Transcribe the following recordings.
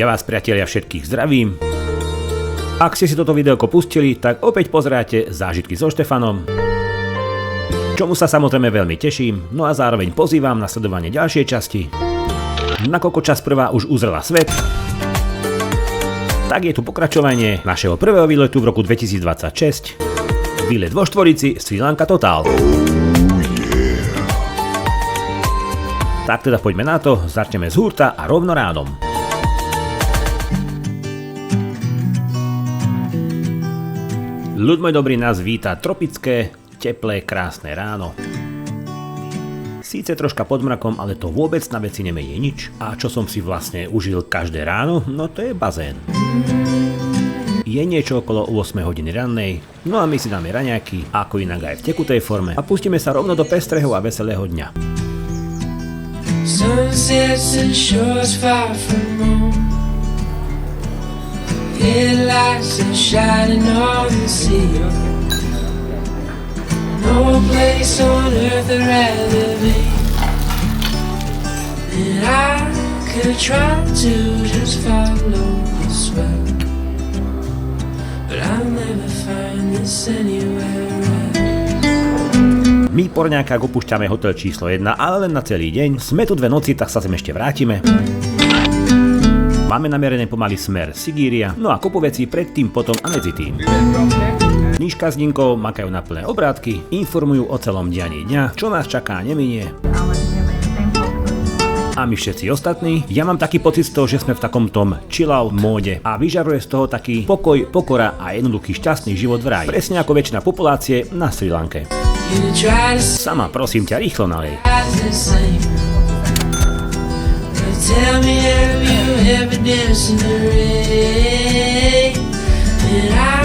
Ja vás, priatelia, všetkých zdravím. Ak ste si toto videoko pustili, tak opäť pozeráte zážitky so Štefanom, čomu sa samozrejme veľmi teším, no a zároveň pozývam na sledovanie ďalšej časti. Nakoľko časť prvá už uzrela svet, tak je tu pokračovanie našeho prvého výletu v roku 2026. Výlet vo štvorici Sri Lanka Total. Tak teda poďme na to, začneme z hurta a rovno rádom. Ľud môj dobrý, nás víta tropické, teplé, krásne ráno. Síce troška pod mrakom, ale to vôbec na veci nemení nič. A čo som si vlastne užil každé ráno, no to je bazén. Je niečo okolo 8 hodiny rannej, no a my si dáme raňajky, ako inak aj v tekutej forme, a pustíme sa rovno do pestrého a veselého dňa. Sunsets and shores far from home, headlights are shining on the sea. No place on earth I'd rather be. And I could try to just follow the swell, but I'll never find this anywhere else. My porňákák opúšťame hotel číslo 1, ale len na celý deň. Sme tu 2 noci, tak sa sem ešte vrátime. Máme namerené pomaly smer Sigíria, no a kopu vecí predtým, potom a medzi tým. Knižka s Dinkou makajú na plné obrátky, informujú o celom dianí dňa, čo nás čaká, neminie. A my všetci ostatní, ja mám taký pocit z toho, že sme v takom tom chill-out móde a vyžaruje z toho taký pokoj, pokora a jednoduchý šťastný život v ráji. Presne ako väčšina populácie na Sri Lanke. Sama, prosím ťa, rýchlo nalej.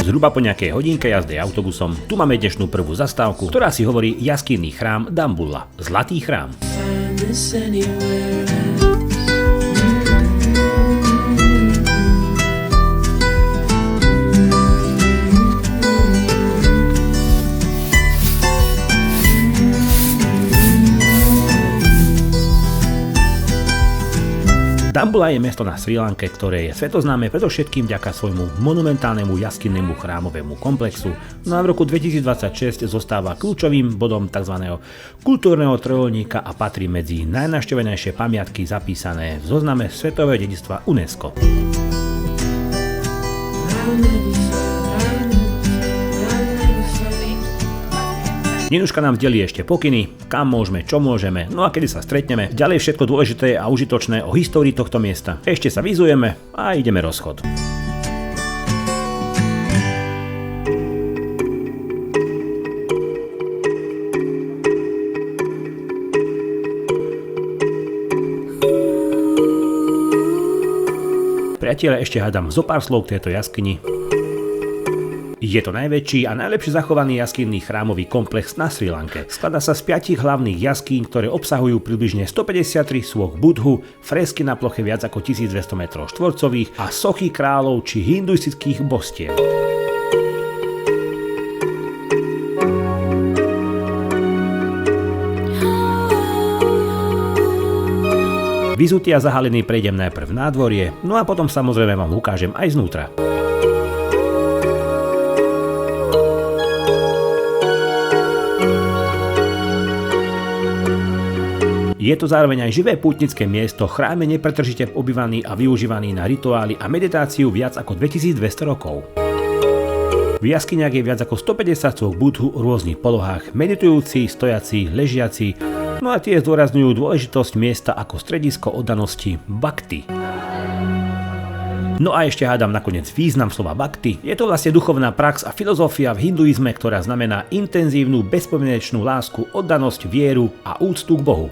Zhruba po nejakej hodinke jazdy autobusom tu máme dnešnú prvú zastávku, ktorá si hovorí jaskinný chrám Dambulla, Zlatý chrám. Dambulla je mesto na Sri Lanke, ktoré je svetoznáme predovšetkým vďaka svojmu monumentálnemu jaskinnému chrámovému komplexu. No a v roku 2026 zostáva kľúčovým bodom tzv. Kultúrneho trojuholníka a patrí medzi najnavštevenejšie pamiatky zapísané v zozname svetového dedičstva UNESCO. Ninuška nám delí ešte pokyny, kam môžeme, čo môžeme, no a kedy sa stretneme. Ďalej všetko dôležité a užitočné o histórii tohto miesta. Ešte sa vyzujeme a ideme rozchod. Priatelia, ešte hádam zo pár slov k tejto jaskyni. Je to najväčší a najlepšie zachovaný jaskinný chrámový komplex na Sri Lanke. Skladá sa z 5 hlavných jaskýň, ktoré obsahujú približne 153 sôch Budhu, fresky na ploche viac ako 1200 m2 a sochy kráľov či hinduistických bostiev. Vyzutý a zahalený prejdem najprv v nádvorie, no a potom samozrejme vám ukážem aj znútra. Je to zároveň aj živé pútnické miesto, chráme nepretržite obývaný a využívaný na rituály a meditáciu viac ako 2200 rokov. V jaskyniach je viac ako 150 sôch Budhu v rôznych polohách, meditujúci, stojaci, ležiaci, no a tie zdôrazňujú dôležitosť miesta ako stredisko oddanosti bhakti. No a ešte hádam nakoniec význam slova bhakti. Je to vlastne duchovná prax a filozofia v hinduizme, ktorá znamená intenzívnu, bezpodmienečnú lásku, oddanosť, vieru a úctu k Bohu.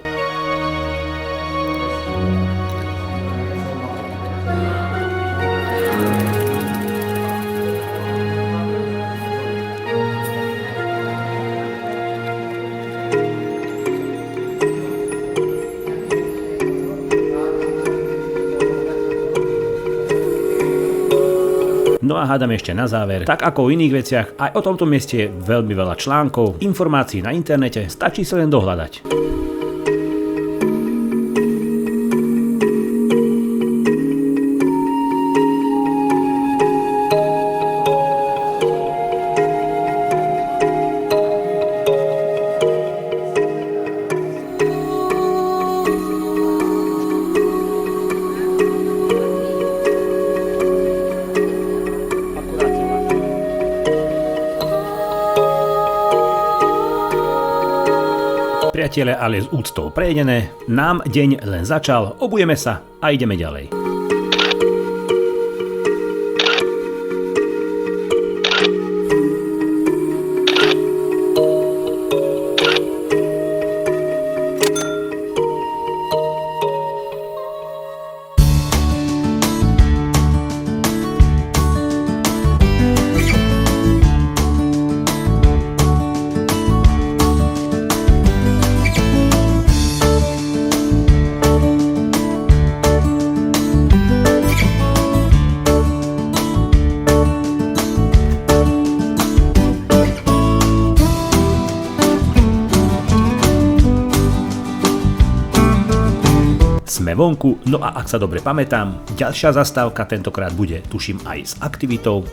No a hádam ešte na záver, tak ako o iných veciach, aj o tomto mieste je veľmi veľa článkov, informácií na internete, stačí sa len dohľadať. Priatelia, ale s úctou prejedené, nám deň len začal, obujeme sa a ideme ďalej. Sme vonku, no a ak sa dobre pamätám, ďalšia zastávka tentokrát bude, tuším, aj s aktivitou.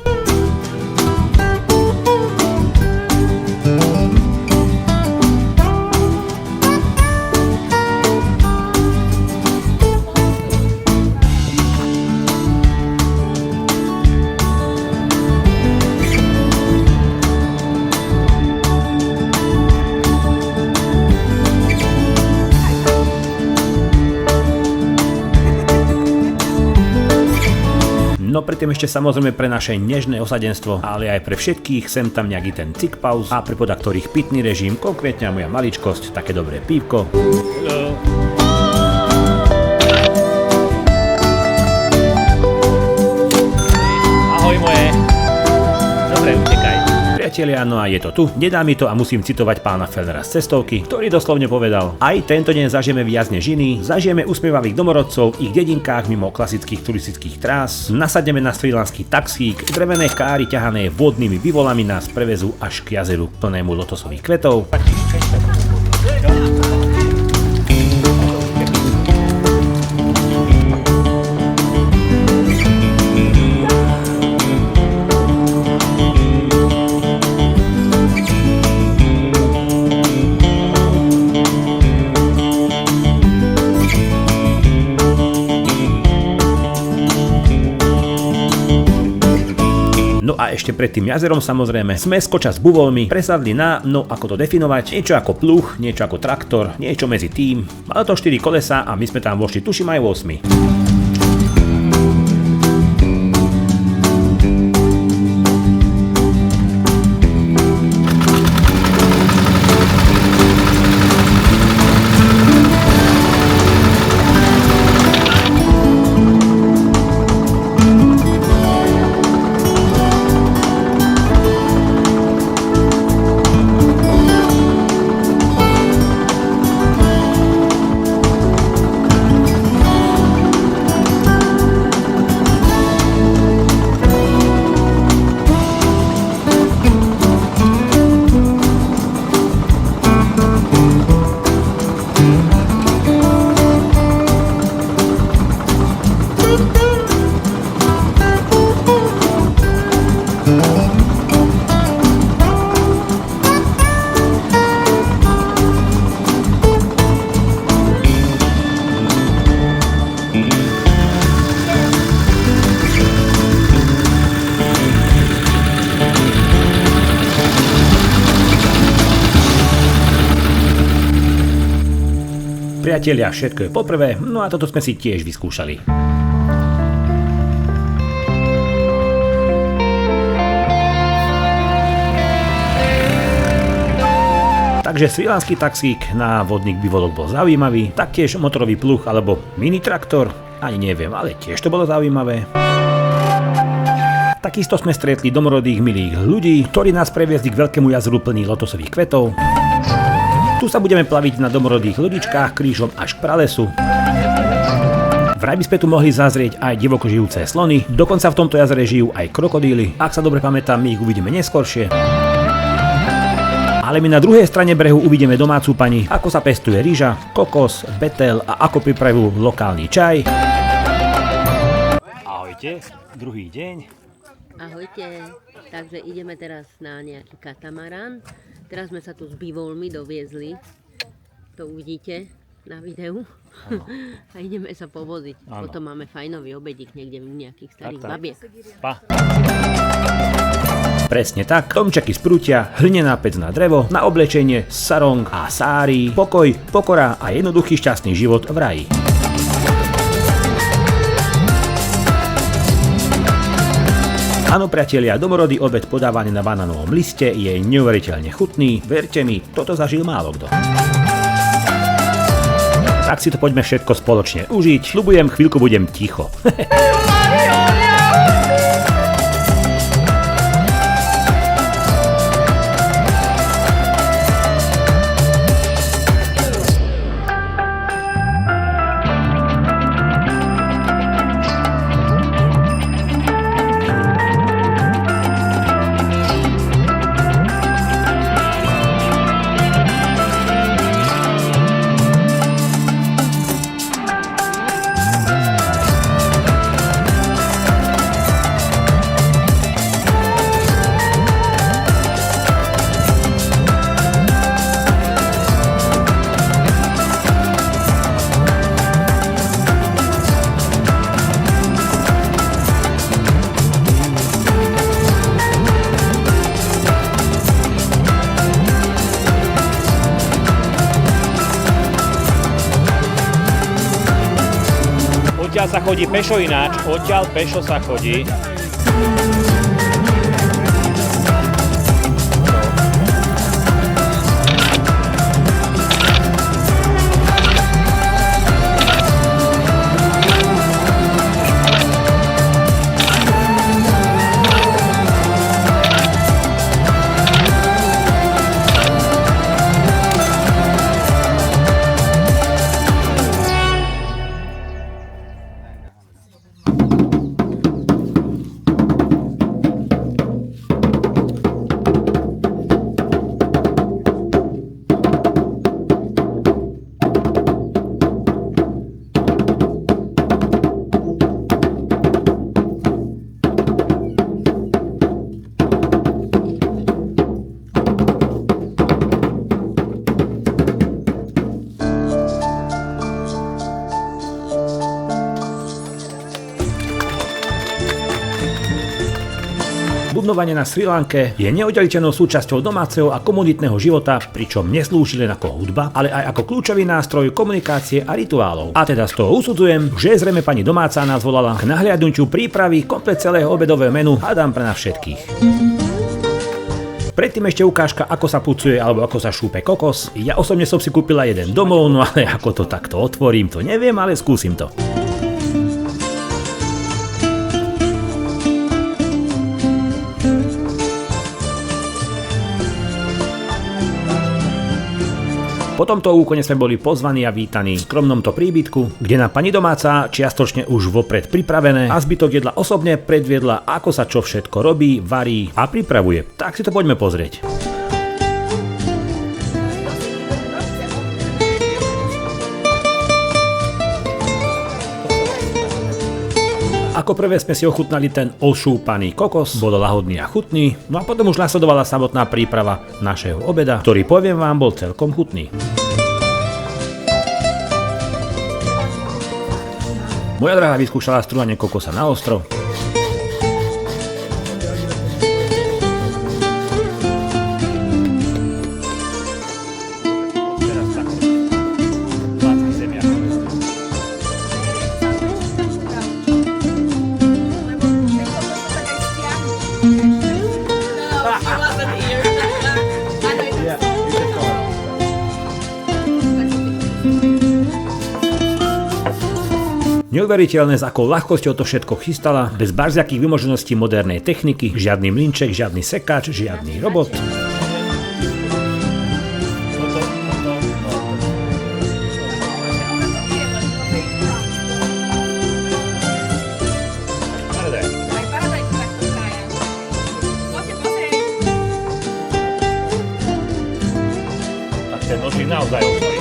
No predtým ešte samozrejme pre naše nežné osadenstvo, ale aj pre všetkých sem tam nejaký ten cikpaus a pre podaktorých pitný režim, konkrétne moja maličkosť, také dobré pívko. Hello. Ahoj moje. Dobre, utekaj. Priatelia, no a je to tu. Nedá mi to a musím citovať pána Fellnera z Cestovky, ktorý doslovne povedal: aj tento deň zažijeme viac než iný, zažijeme usmievavých domorodcov v ich dedinkách mimo klasických turistických trás, nasadneme na srilanský taxík, drevené káry ťahané vodnými bivolami nás prevezú až k jazeru plnému lotosových kvetov. No a ešte pred tým jazerom samozrejme sme skoča s buvolmi presadli na, no ako to definovať, niečo ako pluh, niečo ako traktor, niečo medzi tým. Malo to 4 kolesa a my sme tam vošli, tuším, aj 8. Priatelia, všetko je poprvé, no a toto sme si tiež vyskúšali. Takže srilanský taxík na vodných bivolok bol zaujímavý, taktiež motorový pluh alebo mini traktor, ani neviem, ale tiež to bolo zaujímavé. Takisto sme stretli domorodých milých ľudí, ktorí nás previezli k veľkému jazeru plný lotosových kvetov. Tu sa budeme plaviť na domorodých lodičkách krížom až k pralesu. Vraj by sme tu mohli zazrieť aj divoko žijúce slony, dokonca v tomto jazere žijú aj krokodíly, ak sa dobre pamätám, my ich uvidíme neskôršie. Ale my na druhej strane brehu uvidíme domácu pani, ako sa pestuje rýža, kokos, betel a ako pripravujú lokálny čaj. Ahojte, druhý deň. Ahojte, takže ideme teraz na nejaký katamarán. Teraz sme sa tu s bivolmi doviezli, to uvidíte na videu. A ideme sa povoziť. Ano. Potom máme fajnový obedík niekde v nejakých starých babiek. Pa. Presne tak, domčeky z prútia, hlinená pec na drevo, na oblečenie, sarong a sári, pokoj, pokora a jednoduchý šťastný život v raji. Áno priatelia, domorodý obed podávaný na banánovom liste je neuveriteľne chutný, verte mi, toto zažil málo kto. Tak si to poďme všetko spoločne užiť, sľubujem, chvíľku budem ticho. Odtiaľ sa chodí pešo ináč, odtiaľ pešo sa chodí. Budovanie na Srí Lanke je neoddeliteľnou súčasťou domáceho a komunitného života, pričom neslúži len ako hudba, ale aj ako kľúčový nástroj komunikácie a rituálov. A teda z toho usudzujem, že zrejme pani domáca nás volala k nahliadnutiu prípravy komplet celého obedového menu hádam pre nás všetkých. Predtým ešte ukážka, ako sa pucuje alebo ako sa šúpe kokos. Ja osobne som si kúpila jeden domov, no ale ako to takto otvorím, to neviem, ale skúsim to. Po tomto úkone sme boli pozvaní a vítaní v skromnomto príbytku, kde nám pani domáca čiastočne už vopred pripravené a zbytok jedla osobne predviedla, ako sa čo všetko robí, varí a pripravuje. Tak si to poďme pozrieť. Ako prvé sme si ochutnali ten ošúpaný kokos, bol lahodný a chutný, no a potom už nasledovala samotná príprava našeho obeda, ktorý poviem vám bol celkom chutný. Moja drahá vyskúšala strúhanie kokosa na ostro. Neuveriteľné, s akou ľahkosťou to všetko chystala, bez barziakých vymožeností modernej techniky, žiadny mlynček, žiadny sekáč, žiadny robot. Tak ten nožík naozaj ostojí.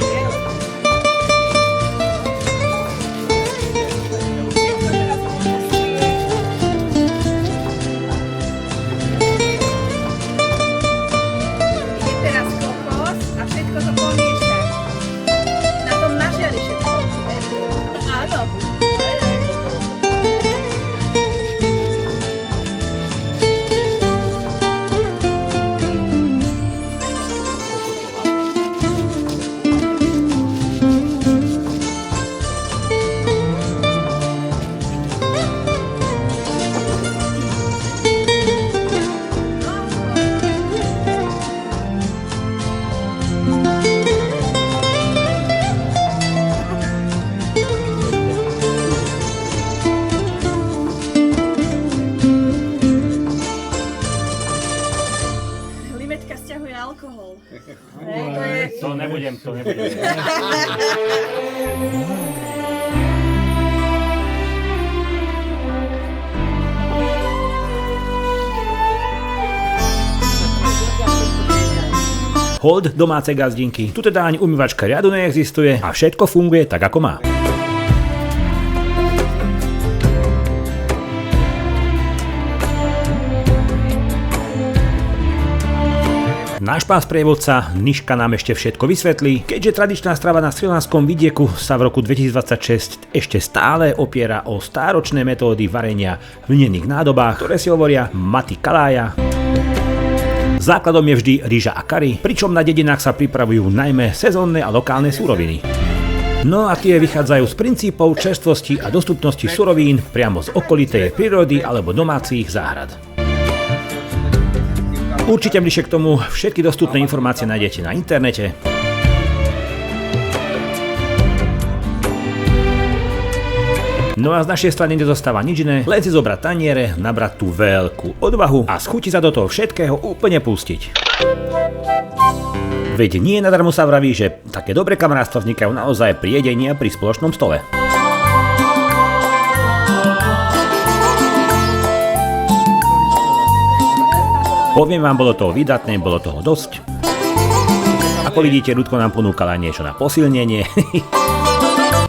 To nebudem. Hold domácej gazdinky. Tu teda ani umývačka riadu neexistuje a všetko funguje tak, ako má. Náš pán sprievodca Niška nám ešte všetko vysvetlí, keďže tradičná strava na srilanskom vidieku sa v roku 2026 ešte stále opiera o stáročné metódy varenia v lnených nádobách, ktoré si hovoria mati kalája. Základom je vždy ryža a kari, pričom na dedinách sa pripravujú najmä sezónne a lokálne suroviny. No a tie vychádzajú z princípov čerstvosti a dostupnosti surovín priamo z okolitej prírody alebo domácich záhrad. Určite bližšie k tomu všetky dostupné informácie nájdete na internete. No a z našej strany nezostáva nič iné, len si zobrať taniere, nabrať tú veľkú odvahu a schutiť sa do toho všetkého úplne pustiť. Veď nie nadarmo sa vraví, že také dobré kamarátstva vznikajú naozaj pri jedení a pri spoločnom stole. Poviem vám, bolo toho vydatné, bolo toho dosť. Ako vidíte, Ľudko nám ponúkala niečo na posilnenie.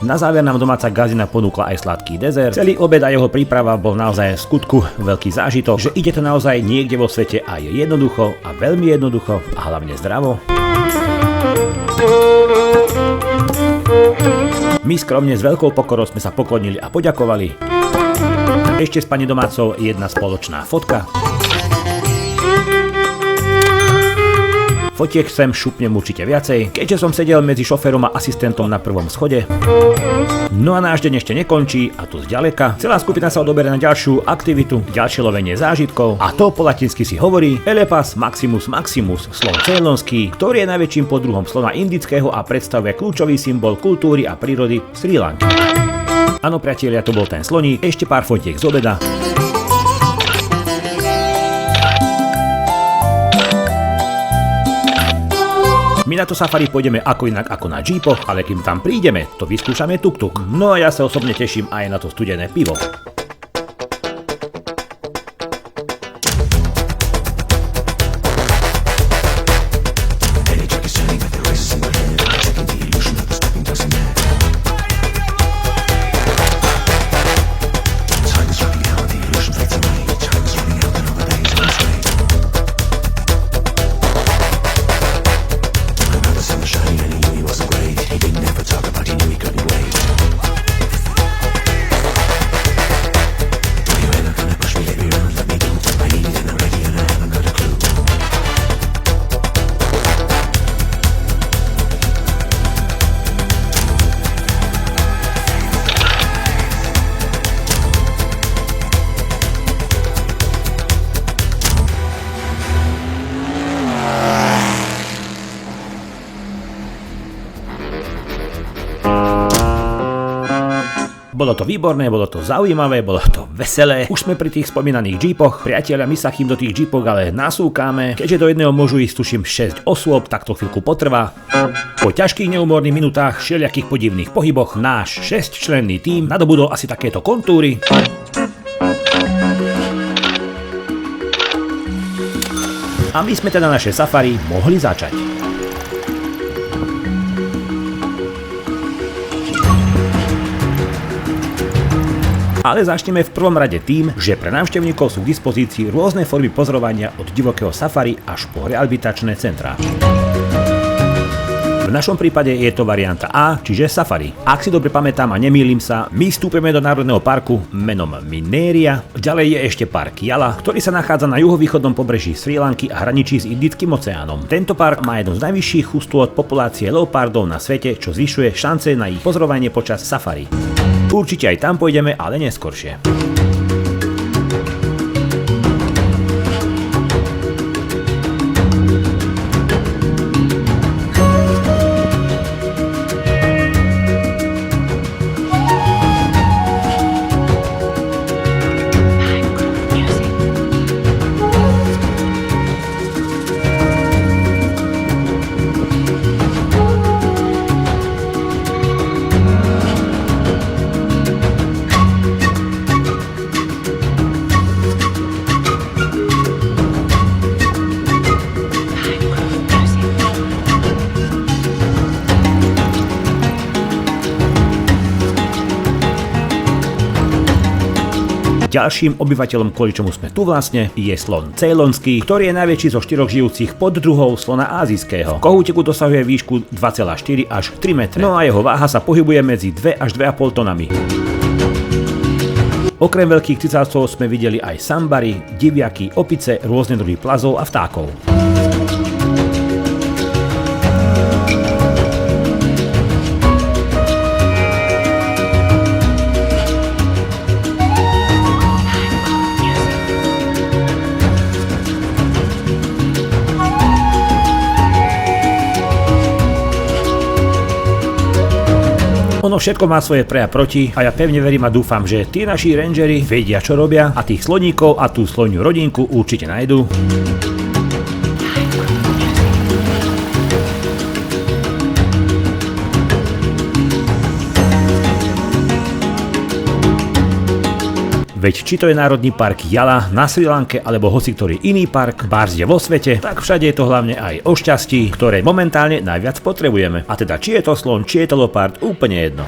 Na záver nám domáca gazdina ponúkla aj sladký dezert. Celý obed a jeho príprava bol naozaj v skutku veľký zážitok, že ide to naozaj niekde vo svete aj jednoducho a veľmi jednoducho a hlavne zdravo. My skromne s veľkou pokorou sme sa poklonili a poďakovali. Ešte s pani domácou jedna spoločná fotka. Fotiek sem šupnem určite viacej, keďže som sedel medzi šoférom a asistentom na prvom schode. No a náš deň ešte nekončí, a to zďaleka. Celá skupina sa odoberá na ďalšiu aktivitu, ďalšie lovenie zážitkov, a to po latinsky si hovorí Elepas maximus maximus, slon ceylonský, ktorý je najväčším podruhom slona indického a predstavuje kľúčový symbol kultúry a prírody Srí Lanky. Áno priatelia, to bol ten sloník, ešte pár fotiek z obeda. My na to safari pôjdeme ako inak ako na džípoch, ale kým tam prídeme, to vyskúšame tuk-tuk. No a ja sa osobne teším aj na to studené pivo. Bolo to výborné, bolo to zaujímavé, bolo to veselé. Už sme pri tých spomínaných džípoch. Priatelia, my sa chým do tých džípok ale nasúkáme. Keďže do jedného môžu ísť tuším 6 osôb, tak to chvíľku potrvá. Po ťažkých neumorných minútach, všelijakých podivných pohyboch, náš 6-členný tím nadobudol asi takéto kontúry. A my sme teda naše safari mohli začať. Ale začneme v prvom rade tým, že pre návštevníkov sú k dispozícii rôzne formy pozorovania od divokého safari až po rehabilitačné centrá. V našom prípade je to varianta A, čiže safari. Ak si dobre pamätám a nemýlim sa, my vstúpime do národného parku menom Minéria. Ďalej je ešte park Jala, ktorý sa nachádza na juhovýchodnom pobreží Srí Lanky a hraničí s Indickým oceánom. Tento park má jednu z najvyšších hustôt populácie leopardov na svete, čo zvyšuje šance na ich pozorovanie počas safari. Určite aj tam pôjdeme, ale neskoršie. ďalším obyvateľom, kvôli čomu sme tu vlastne, je slon ceylonský, ktorý je najväčší zo 4 žijúcich poddruhov slona ázijského. Kohútiku dosahuje výšku 2,4 až 3 metre. No a jeho váha sa pohybuje medzi 2 až 2,5 tonami. Okrem veľkých cicavcov sme videli aj sambary, diviaky, opice, rôzne druhy plazov a vtákov. Ono všetko má svoje pre a proti a ja pevne verím a dúfam, že tí naši rangeri vedia, čo robia a tých sloníkov a tú sloniu rodinku určite nájdu. Veď či to je Národný park Yala na Srí Lanke alebo hociktorý iný park, bárzde vo svete, tak všade je to hlavne aj o šťastí, ktoré momentálne najviac potrebujeme. A teda či je to slon, či je to leopard, úplne jedno.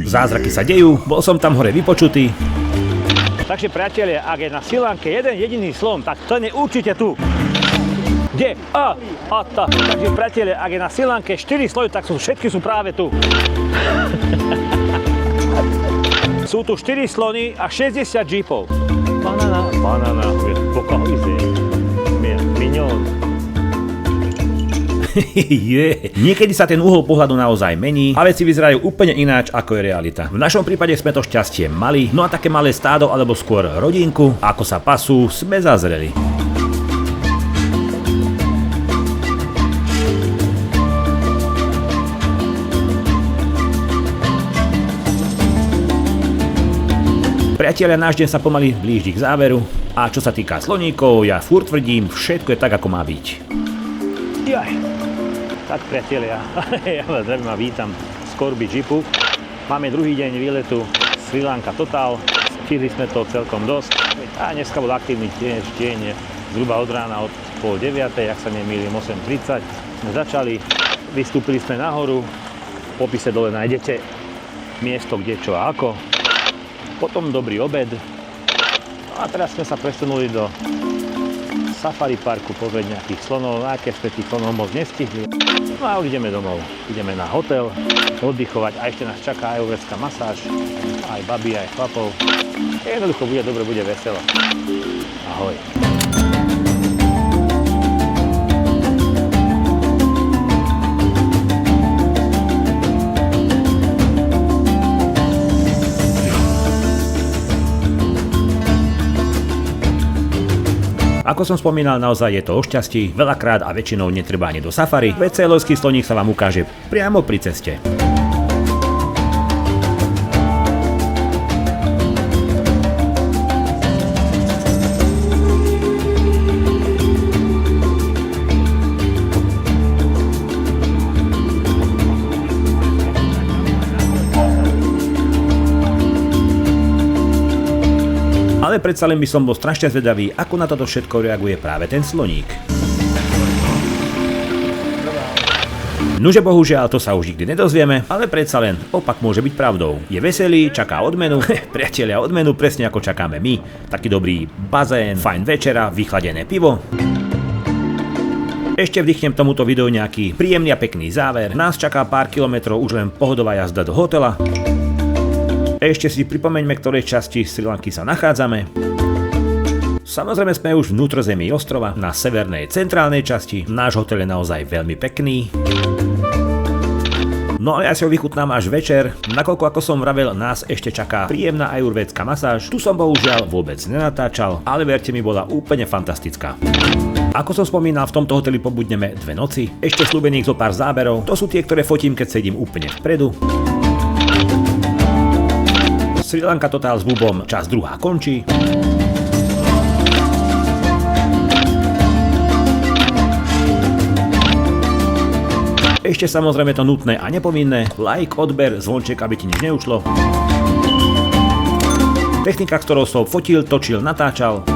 Zázraky sa dejú, bol som tam hore vypočutý. Takže priatelia, ak je na Srí Lanke jeden jediný slon, tak ten je určite tu. Kde? Takže priatelia, ak je na Srí Lanke 4 slony, tak všetky sú práve tu. Sú tu 4 slony a 60 jeepov. Banana, mignon. Niekedy sa ten uhol pohľadu naozaj mení a veci vyzerajú úplne ináč, ako je realita. V našom prípade sme to šťastie mali, no a také malé stádo alebo skôr rodinku, ako sa pasú, sme zazreli. Priatelia, náš deň sa pomaly blíži k záveru a čo sa týka sloníkov, ja furt tvrdím, všetko je tak, ako má byť. Tak priatelia, ja vás zdravím a vítam z korby Jeepu. Máme druhý deň výletu Srí Lanka Total, stihli sme to celkom dosť a dneska bol aktívny deň, zhruba od rána od 8:30, ak sa nemýlim 8:30 sme začali, vystúpili sme nahoru, v popise dole nájdete miesto kde čo a ako, potom dobrý obed a teraz sme sa presunuli do safari parku pozrieť nejakých slonov, aké sme tých slonov moc nestihli. No a už ideme domov, ideme na hotel, oddychovať a ešte nás čaká ajurvédská masáž, aj babi, aj chlapov. Jednoducho bude dobre, bude veselo. Ahoj. Ako som spomínal, naozaj je to o šťastí, veľakrát a väčšinou netreba ani do safari, veď ceylonský sloník sa vám ukáže priamo pri ceste. Ale predsa len by som bol strašne zvedavý, ako na toto všetko reaguje práve ten sloník. Nuže bohužiaľ, to sa už nikdy nedozvieme, ale predsa len opak môže byť pravdou. Je veselý, čaká odmenu, priatelia odmenu presne ako čakáme my. Taký dobrý bazén, fajn večera, vychladené pivo. Ešte vdychnem tomuto videu nejaký príjemný a pekný záver. Nás čaká pár kilometrov už len pohodová jazda do hotela. Ešte si pripomeňme, ktorej časti Srí Lanky sa nachádzame. Samozrejme sme už v vnútrozemí ostrova, na severnej centrálnej časti. Náš hotel je naozaj veľmi pekný. No ale ja si ho vychutnám až večer, nakoľko ako som vravel, nás ešte čaká príjemná ajurvédská masáž. Tu som bohužiaľ vôbec nenatáčal, ale verte mi, bola úplne fantastická. Ako som spomínal, v tomto hoteli pobudneme 2 noci. Ešte slúbených zo pár záberov, to sú tie, ktoré fotím, keď sedím úplne vpredu. Srí Lanka Total s Bubom, časť 2 končí. Ešte samozrejme to nutné a nepovinné, like, odber, zvonček, aby ti nič neušlo. Technika, s ktorou som fotil, točil, natáčal.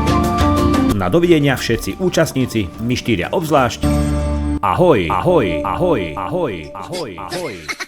Na dovidenia všetci účastníci, my 4 obzvlášť. Ahoj, ahoj, ahoj, ahoj, ahoj, ahoj.